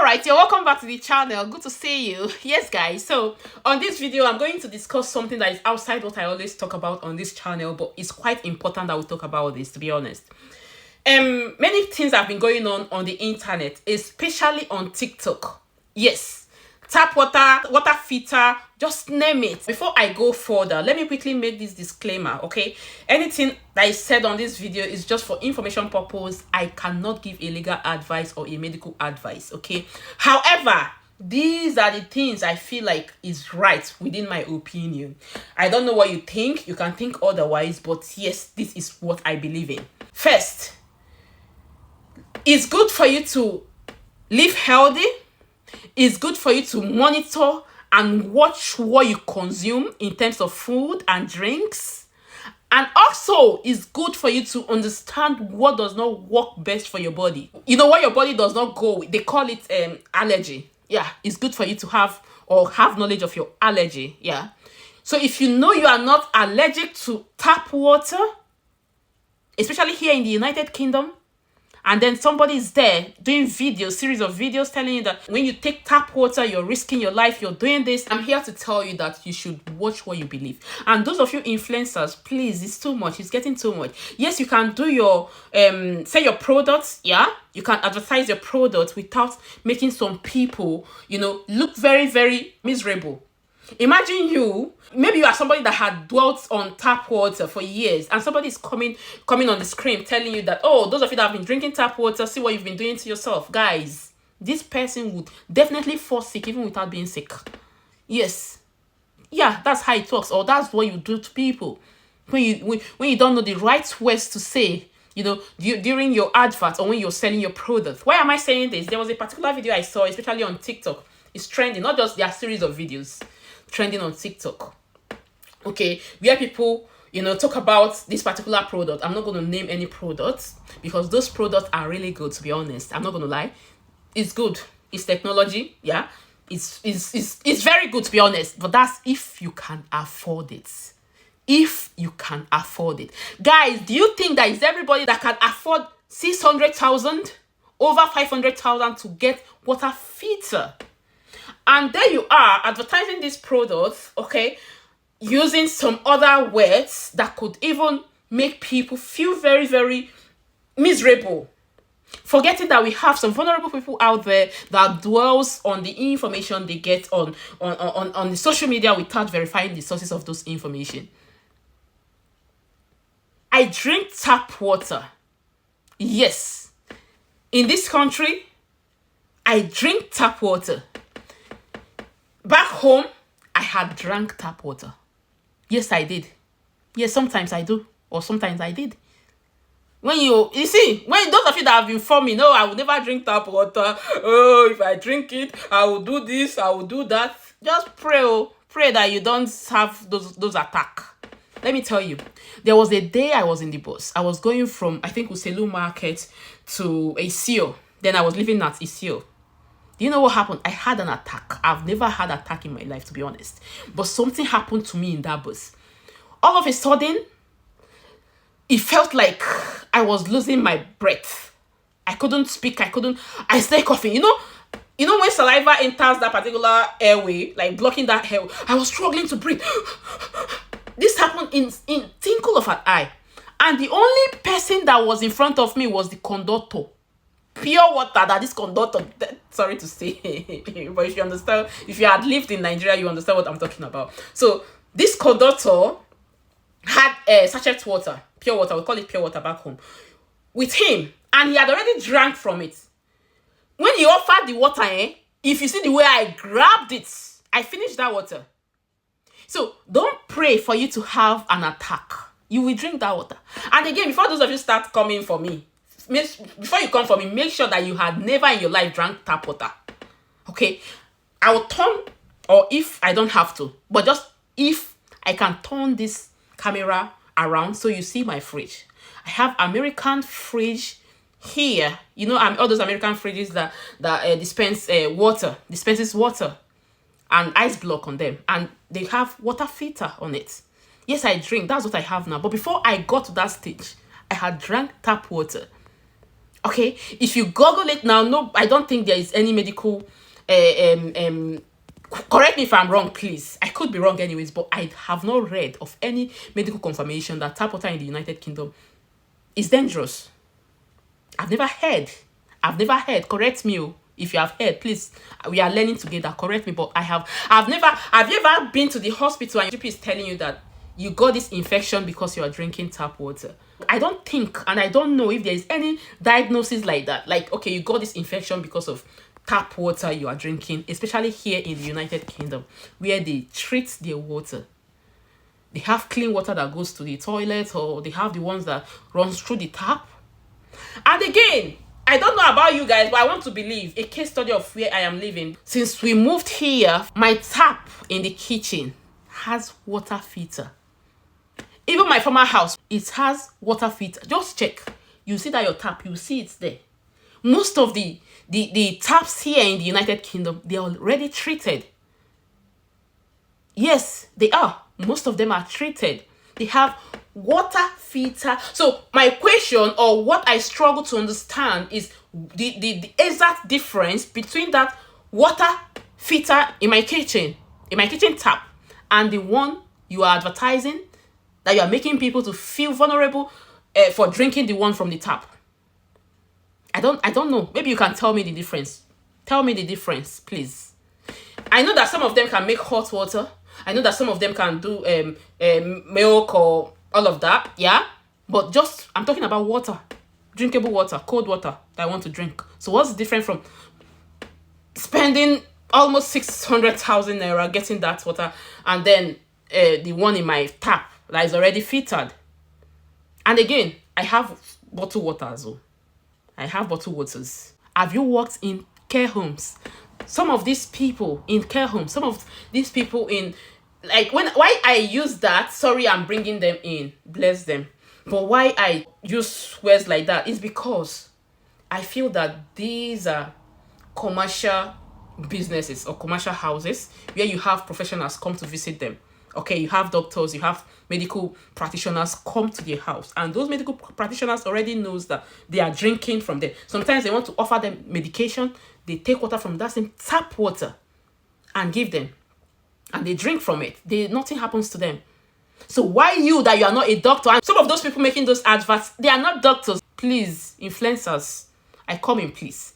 Alright, you're welcome back to the channel. Good to see you. Yes, guys. So on this video, I'm going to discuss something that is outside what I always talk about on this channel, but it's quite important that we talk about this, to be honest. Many things have been going on the internet, especially on TikTok. Yes. Tap water, water filter, just name it. Before I go further, let me quickly make this disclaimer, okay? Anything that is said on this video is just for information purpose. I cannot give a legal advice or a medical advice, okay? However, these are the things I feel like is right within my opinion. I don't know what you think. You can think otherwise, but yes, this is what I believe in. First, it's good for you to live healthy. It's good for you to monitor and watch what you consume in terms of food and drinks. And also, it's good for you to understand what does not work best for your body. You know what your body does not go with. They call it allergy. Yeah, it's good for you to have knowledge of your allergy. Yeah. So if you know you are not allergic to tap water, especially here in the United Kingdom, and then somebody is there doing series of videos telling you that when you take tap water, you're risking your life, you're doing this. I'm here to tell you that you should watch what you believe. And those of you influencers, please, it's too much. It's getting too much. Yes, you can do your, say your products, yeah? You can advertise your product without making some people, look very, very miserable. Imagine maybe you are somebody that had dwelt on tap water for years, and somebody is coming on the screen telling you that, oh, those of you that have been drinking tap water, see what you've been doing to yourself. Guys, this person would definitely fall sick even without being sick. Yes. Yeah, that's how it works, or that's what you do to people. When you don't know the right words to say, during your advert or when you're selling your product. Why am I saying this? There was a particular video I saw, especially on TikTok. It's trending, not just their series of videos trending on TikTok, okay, where people talk about this particular product. I'm not going to name any products because those products are really good, to be honest. I'm not going to lie. It's good. It's technology. Yeah, it's very good, to be honest, but that's if you can afford it. If you can afford it. Guys, do you think that is everybody that can afford 600,000 over 500,000 to get water filter? And there you are advertising this product, okay, using some other words that could even make people feel very, very miserable. Forgetting that we have some vulnerable people out there that dwells on the information they get on the social media without verifying the sources of those information. I drink tap water. Yes. In this country, I drink tap water. Back home, I had drank tap water. Yes, I did. Yes, sometimes I do. Or sometimes I did. When you see, when those of you that have informed me, no, I will never drink tap water. Oh, if I drink it, I will do this, I will do that. Just pray that you don't have those attacks. Let me tell you, there was a day I was in the bus. I was going from, I think, Uselu Market to Isio. Then I was living at Isio. Do you know what happened? I had an attack. I've never had an attack in my life, to be honest. But something happened to me in that bus. All of a sudden, it felt like I was losing my breath. I couldn't speak. I started coughing. You know when saliva enters that particular airway, like blocking that airway, I was struggling to breathe. This happened in twinkle of an eye. And the only person that was in front of me was the conductor. Pure water that this conductor, sorry to say, but if you understand, if you had lived in Nigeria, you understand what I'm talking about. So this conductor had sachet water, pure water, we call it pure water back home, with him, and he had already drank from it. When he offered the water, if you see the way I grabbed it, I finished that water. So don't pray for you to have an attack. You will drink that water. And again, before those of you start coming for me, before you come for me, make sure that you had never in your life drank tap water. Okay? I will turn, or if I don't have to, but just if I can turn this camera around so you see my fridge. I have American fridge here. All those American fridges that dispenses water and ice block on them. And they have water filter on it. Yes, I drink. That's what I have now. But before I got to that stage, I had drank tap water. Okay, if you Google it now, no, I don't think there is any medical. Correct me if I'm wrong, please. I could be wrong, anyways, but I have not read of any medical confirmation that tap water in the United Kingdom is dangerous. I've never heard. I've never heard. Correct me, oh. If you have heard, please. We are learning together. Correct me, but I've never. Have you ever been to the hospital and GP is telling you that you got this infection because you are drinking tap water? I don't think, and I don't know if there is any diagnosis like that. Like, okay, you got this infection because of tap water you are drinking, especially here in the United Kingdom, where they treat their water. They have clean water that goes to the toilet, or they have the ones that runs through the tap. And again, I don't know about you guys, but I want to believe a case study of where I am living. Since we moved here, my tap in the kitchen has water filter. Even my former house, it has water filter. Just check. You see that your tap, you see it's there. Most of the taps here in the United Kingdom, they are already treated. Yes, they are. Most of them are treated. They have water filter. So my question, or what I struggle to understand, is the exact difference between that water filter in my kitchen tap, and the one you are advertising, that you are making people to feel vulnerable for drinking the one from the tap. I don't know. Maybe you can tell me the difference. Tell me the difference, please. I know that some of them can make hot water. I know that some of them can do milk or all of that. Yeah. But just, I'm talking about water. Drinkable water. Cold water that I want to drink. So what's the difference from spending almost 600,000 naira getting that water, and then the one in my tap that is already filtered? And again, I have bottled water as well. I have bottled waters. Have you worked in care homes? Some of these people in care homes, some of these people in, like, why I use that, sorry, I'm bringing them in, bless them. But why I use words like that is because I feel that these are commercial businesses or commercial houses where you have professionals come to visit them. Okay, you have doctors, you have medical practitioners come to their house, and those medical practitioners already knows that they are drinking from there. Sometimes they want to offer them medication. They take water from that same tap water and give them, and they drink from it. Nothing happens to them. So why you that you are not a doctor? And some of those people making those adverts, they are not doctors. Please, influencers, I come in peace.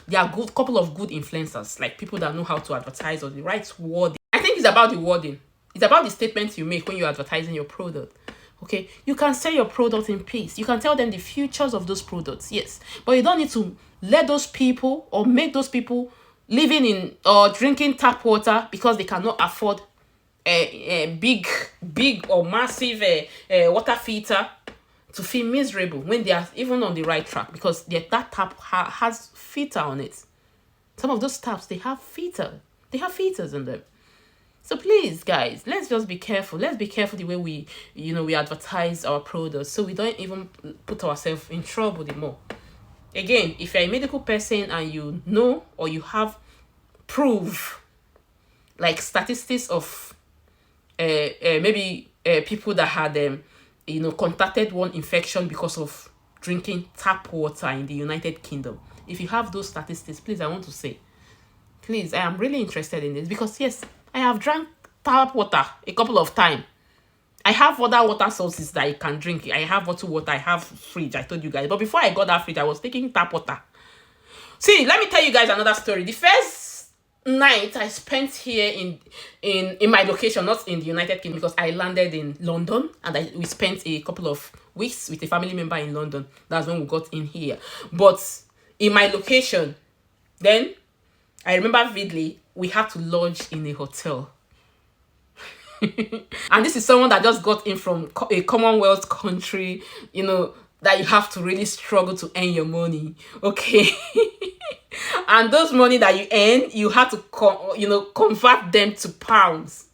There are good couple of good influencers, like people that know how to advertise, or the right wording. I think it's about the wording. It's about the statements you make when you're advertising your product. Okay, you can sell your product in peace. You can tell them the futures of those products, yes. But you don't need to let those people or make those people living in or drinking tap water because they cannot afford a big or massive water filter to feel miserable when they are even on the right track, because that tap has filter on it. Some of those taps, they have filter. They have filters in them. So please, guys, let's just be careful. Let's be careful the way we advertise our products, so we don't even put ourselves in trouble the more. Again, if you're a medical person and you know or you have proof, like statistics of maybe people that had contacted one infection because of drinking tap water in the United Kingdom. If you have those statistics, please, I want to say, please, I am really interested in this, because yes, I have drank tap water a couple of times. I have other water sources that I can drink. I have bottled water. I have fridge. I told you guys. But before I got that fridge, I was taking tap water. See, let me tell you guys another story. The first night I spent here in my location, not in the United Kingdom, because I landed in London, and we spent a couple of weeks with a family member in London. That's when we got in here. But in my location, then I remember vividly, we had to lodge in a hotel. And this is someone that just got in from a Commonwealth country, that you have to really struggle to earn your money. Okay. And those money that you earn, you have to convert them to pounds.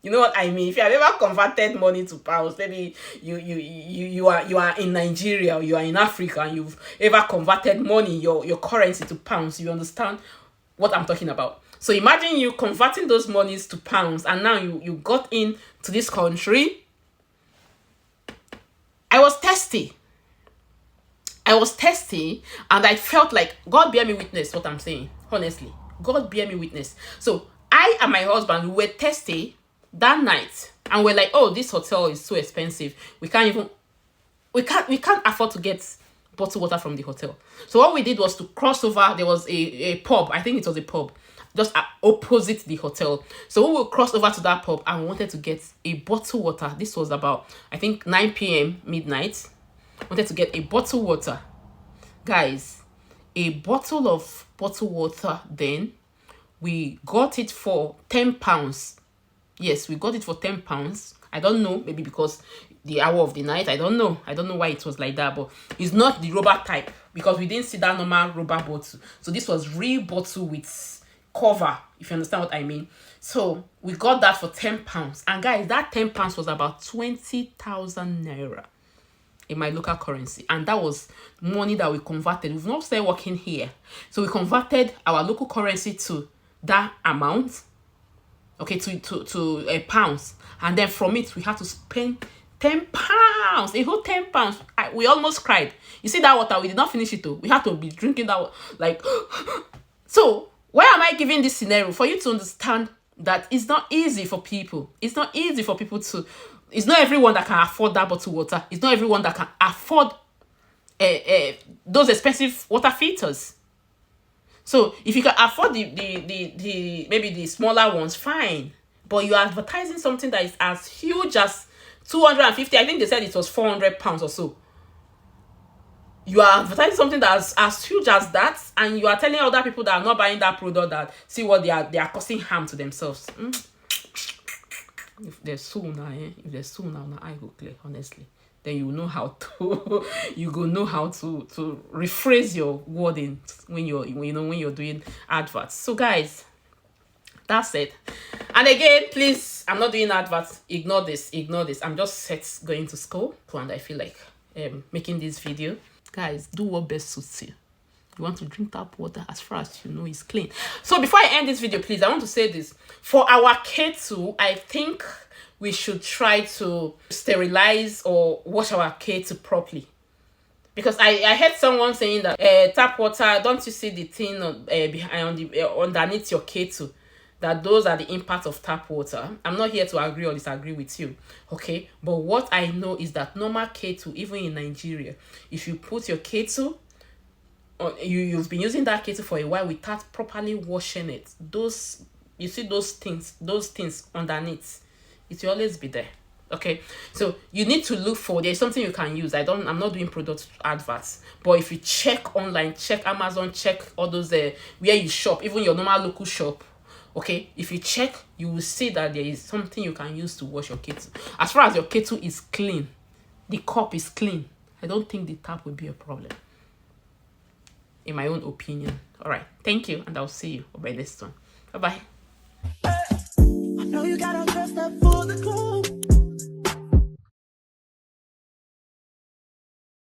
You know what I mean? If you have ever converted money to pounds, maybe you are in Nigeria, or you are in Africa, and you've ever converted money, your currency to pounds, you understand what I'm talking about. So imagine you converting those monies to pounds, and now you got into this country. I was thirsty. I was thirsty, and I felt like, God bear me witness what I'm saying. Honestly, God bear me witness. So I and my husband, we were thirsty that night, and we're like, oh, this hotel is so expensive. We can't afford to get bottled water from the hotel. So what we did was to cross over. There was a pub. I think it was a pub just opposite the hotel. So we will cross over to that pub, and we wanted to get a bottled water. This was about, I think, 9 p.m. midnight. Wanted to get a bottled water. Guys, a bottle of bottled water, then we got it for £10. Yes, we got it for £10. I don't know, maybe because the hour of the night. I don't know why it was like that, but it's not the rubber type, because we didn't see that normal rubber bottle. So this was real bottle with cover, if you understand what I mean. So we got that for £10. And guys, that £10 was about 20,000 naira in my local currency, and that was money that we converted. We've not started working here, so we converted our local currency to that amount, okay, to pounds, and then from it we had to spend £10, a whole £10. We almost cried. You see that water, we did not finish it though. We had to be drinking that, like. So why am I giving this scenario? For you to understand that it's not easy for people. It's not easy for people to. It's not everyone that can afford that bottled water. It's not everyone that can afford those expensive water filters. So if you can afford the maybe the smaller ones, fine. But you are advertising something that is as huge as 250. I think they said it was £400 or so. You are advertising something that's as huge as that, and you are telling other people that are not buying that product that see what they are causing harm to themselves. If there's so now, I go clear, honestly. Then you know how to to rephrase your wording when you're doing adverts. So guys, that's it. And again, please, I'm not doing adverts. Ignore this. I'm just going to school, and I feel like making this video. Guys, do what best suits you. You want to drink tap water, as far as you know it's clean. So before I end this video, please, I want to say this. For our kettle, I think we should try to sterilize or wash our kettle properly. Because I heard someone saying that tap water, don't you see the thing behind underneath your kettle? That those are the impact of tap water. I'm not here to agree or disagree with you, okay? But what I know is that normal kettle, even in Nigeria, if you put your kettle, you've been using that kettle for a while without properly washing it, you see those things underneath, it will always be there. Okay, so you need to look for, there's something you can use. I'm not doing product adverts, but if you check online, check Amazon, check all those where you shop, even your normal local shop, okay, if you check, you will see that there is something you can use to wash your kettle. As far as your kettle is clean, the cup is clean, I don't think the tap will be a problem, in my own opinion. All right, thank you, and I'll see you by next one. Bye bye. I know you got